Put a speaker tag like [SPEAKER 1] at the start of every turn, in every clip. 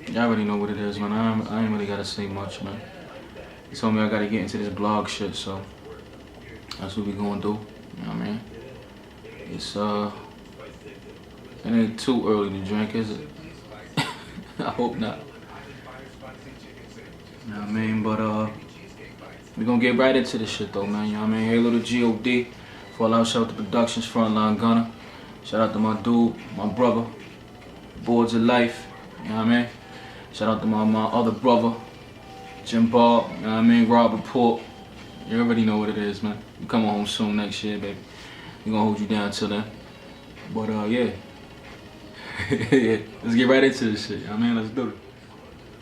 [SPEAKER 1] Y'all already know what it is, man. I ain't really gotta say much, man. He told me I gotta get into this blog shit, so that's what we gonna do. You know what I mean? It's it ain't too early to drink, is it? I hope not. You know what I mean? But we gonna get right into this shit though, man. You know what I mean? Haylo to God. Fallout Shelter Productions, Frontline Gunner. Shout out to my dude, my brother, Boards of Life. You know what I mean? Shout out to my other brother, Jim Bob. You know what I mean? Rob Report. You already know what it is, man. You coming home soon next year, baby. We gonna hold you down till then. But yeah. Yeah. Let's get right into this shit. You know what I mean? Let's do it.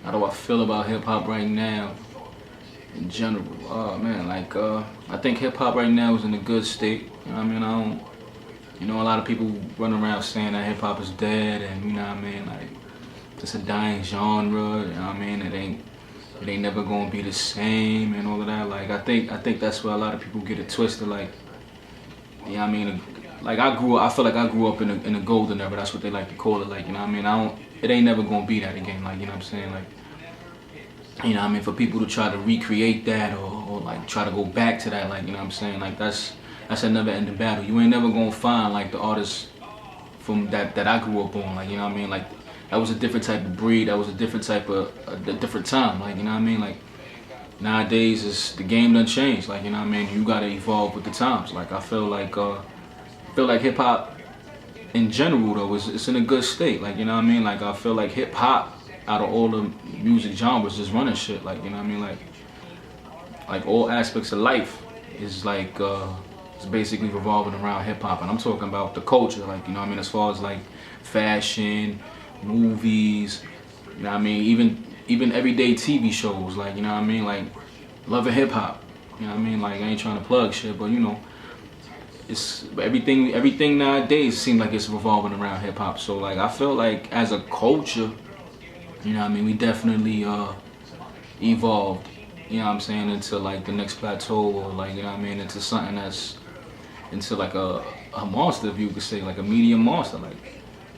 [SPEAKER 1] How do I feel about hip hop right now? In general, oh man, like I think hip hop right now is in a good state. You know what I mean? I don't, you know, a lot of people run around saying that hip hop is dead, and you know what I mean, like it's a dying genre. You know what I mean? It ain't never gonna be the same and all of that. Like I think that's where a lot of people get it twisted. Like, you know what I mean? Like I feel like I grew up in a golden era. That's what they like to call it. Like, you know what I mean? It ain't never gonna be that again. Like, you know what I'm saying? Like, you know what I mean, for people to try to recreate that or like try to go back to that, like, you know what I'm saying, like that's a never ending battle. You ain't never gonna find like the artists from that I grew up on, like, you know what I mean, like that was a different type of breed, that was a different type of a different time, like, you know what I mean, like nowadays the game done changed, like, you know what I mean, you gotta evolve with the times. Like I feel like hip hop in general though it's in a good state, like, you know what I mean, like I feel like hip hop out of all the music genres just running shit, like, you know what I mean, like all aspects of life is like it's basically revolving around hip hop, and I'm talking about the culture, like, you know what I mean, as far as like fashion, movies, you know what I mean, even everyday TV shows, like, you know what I mean, like Love and Hip Hop, you know what I mean, like I ain't trying to plug shit, but you know, it's everything nowadays seems like it's revolving around hip hop. So like I feel like as a culture, you know what I mean, we definitely evolved, you know what I'm saying, into like the next plateau, or like, you know what I mean, into something that's into like a monster, if you could say, like a medium monster. Like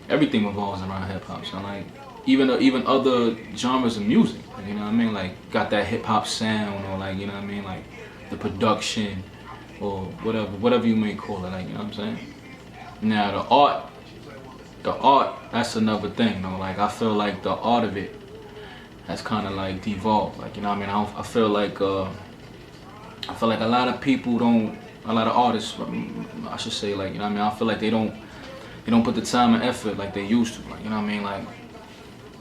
[SPEAKER 1] everything revolves around hip hop. So like even other genres of music, like, you know what I mean, like got that hip hop sound, or like, you know what I mean, like the production or whatever you may call it, like, you know what I'm saying. Now the art, that's another thing though. Like I feel like the art of it has kind of like devolved. Like, you know what I mean, I feel like a lot of people don't, a lot of artists, I should say, like, you know what I mean, I feel like they don't put the time and effort like they used to. Like, you know what I mean, like,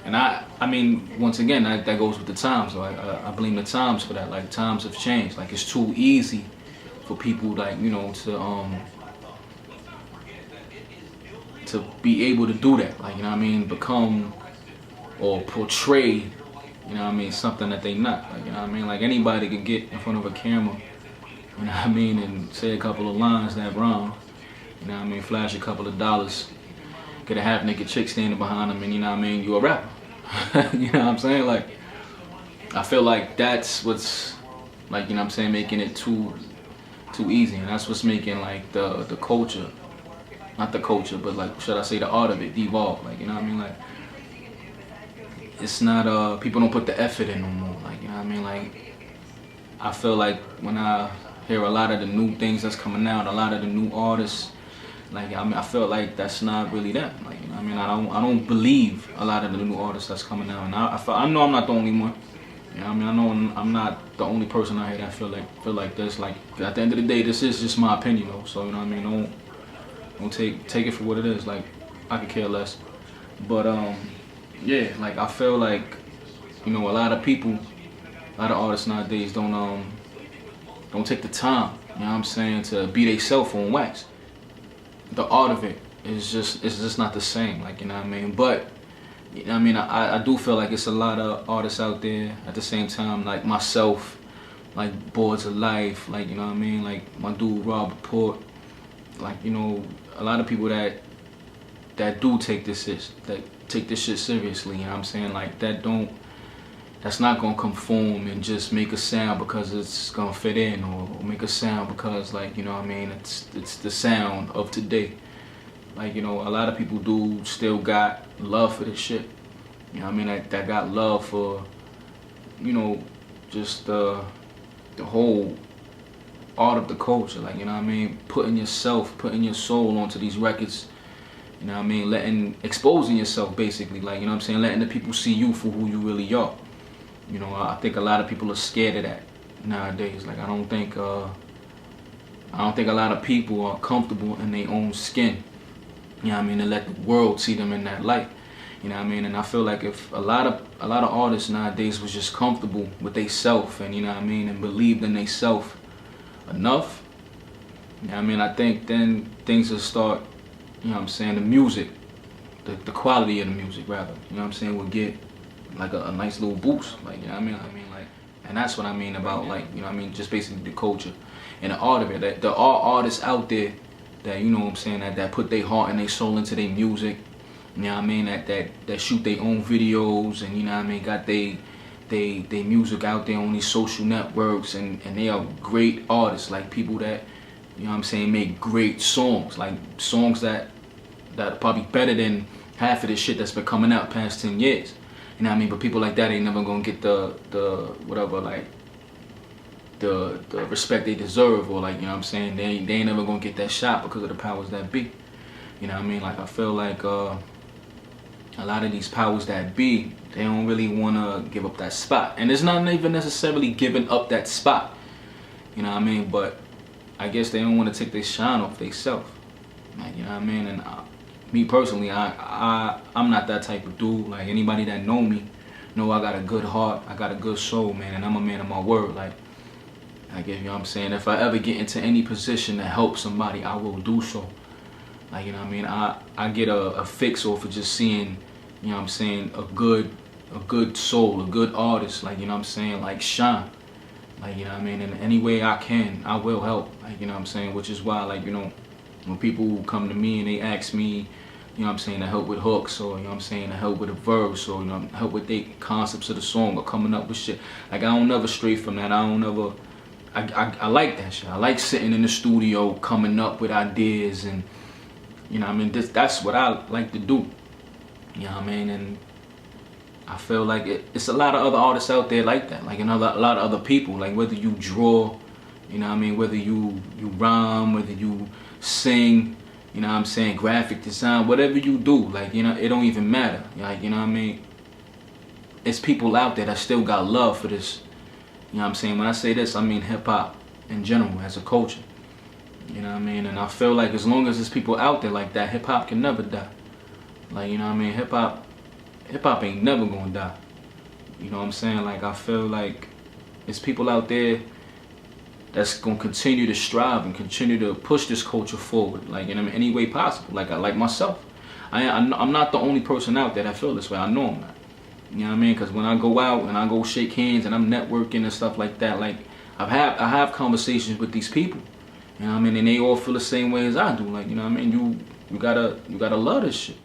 [SPEAKER 1] and I mean, once again, that goes with the times. So I blame the times for that. Like times have changed. Like it's too easy for people, like, you know, to be able to do that, like, you know what I mean, become or portray, you know what I mean, something that they not, like, you know what I mean, like anybody could get in front of a camera, you know what I mean, and say a couple of lines that rhyme, you know what I mean, flash a couple of dollars, get a half naked chick standing behind them, and you know what I mean, you a rapper. You know what I'm saying? Like I feel like that's what's, like, you know what I'm saying, making it too easy, and that's what's making like the culture, not the culture, but like, should I say, the art of it devolve. Like, you know what I mean, like it's not people don't put the effort in no more, like, you know what I mean, like I feel like when I hear a lot of the new things that's coming out, a lot of the new artists, like, I mean, I feel like that's not really them, like, you know what I mean, I don't believe a lot of the new artists that's coming out, and I know I'm not the only one. You know what I mean, I know I'm not the only person out here that feel like this. Like at the end of the day, this is just my opinion though. So you know what I mean, don't take it for what it is. Like I could care less. But yeah, like I feel like, you know, a lot of artists nowadays don't take the time, you know what I'm saying, to be they self on wax. The art of it is just not the same, like, you know what I mean. But you know what I mean, I do feel like it's a lot of artists out there at the same time, like myself, like Boards of Life, like, you know what I mean, like my dude Rob Report, like, you know, a lot of people that do take this shit seriously, you know what I'm saying, like that's not gonna conform and just make a sound because it's gonna fit in, or make a sound because, like, you know what I mean, it's the sound of today. Like, you know, a lot of people do still got love for this shit. You know what I mean? That got love for, you know, just the whole art of the culture. Like, you know what I mean? Putting yourself, putting your soul onto these records. You know what I mean? Exposing yourself basically. Like, you know what I'm saying? Letting the people see you for who you really are. You know, I think a lot of people are scared of that nowadays. Like, I don't think a lot of people are comfortable in their own skin. You know what I mean? To let the world see them in that light. You know what I mean? And I feel like if a lot of artists nowadays was just comfortable with they self, and you know what I mean, and believed in they self enough, you know what I mean, I think then things will start, you know what I'm saying, the music, the quality of the music rather, you know what I'm saying, will get like a nice little boost. Like, you know what I mean? Like, and that's what I mean about, like, you know what I mean, just basically the culture and the art of it. That there are artists out there that, you know what I'm saying, that put their heart and their soul into their music. You know what I mean? That shoot their own videos, and you know what I mean, got they music out there on these social networks, and they are great artists, like people that, you know what I'm saying, make great songs, like songs that are probably better than half of the shit that's been coming out past 10 years. You know what I mean? But people like that ain't never gonna get the whatever, like the respect they deserve, or like, you know what I'm saying, they ain't never gonna get that shot because of the powers that be. You know what I mean? Like, I feel like a lot of these powers that be, they don't really want to give up that spot. And it's not even necessarily giving up that spot. You know what I mean? But I guess they don't want to take their shine off themselves. Like, you know what I mean? And me personally, I'm not that type of dude. Like, anybody that know me know I got a good heart, I got a good soul, man. And I'm a man of my word. Like, you know what I'm saying? If I ever get into any position to help somebody, I will do so. Like, you know what I mean? I get a fix off of just seeing, you know what I'm saying, a good soul, a good artist, like, you know what I'm saying, like, shine. Like, you know what I mean? In any way I can, I will help. Like, you know what I'm saying? Which is why, like, you know, when people come to me and they ask me, you know what I'm saying, to help with hooks, or, you know what I'm saying, to help with a verse, or, you know, help with the concepts of the song, or coming up with shit. Like, I don't never stray from that. I like that shit. I like sitting in the studio, coming up with ideas, and, you know what I mean, that's what I like to do. You know what I mean? And I feel like it's a lot of other artists out there like that. Like, a lot of other people. Like, whether you draw, you know what I mean, whether you rhyme, whether you sing, you know what I'm saying, graphic design, whatever you do, like, you know, it don't even matter. Like, you know what I mean? It's people out there that still got love for this. You know what I'm saying? When I say this, I mean hip-hop in general as a culture. You know what I mean? And I feel like as long as there's people out there like that, hip-hop can never die. Like, you know what I mean? Hip-hop ain't never gonna die. You know what I'm saying? Like, I feel like it's people out there that's gonna continue to strive and continue to push this culture forward, like, in any way possible. Like myself. I'm not the only person out there that feel this way. I know I'm not. You know what I mean? Because when I go out and I go shake hands and I'm networking and stuff like that, like, I have conversations with these people. You know what I mean? And they all feel the same way as I do. Like, you know what I mean? You gotta love this shit.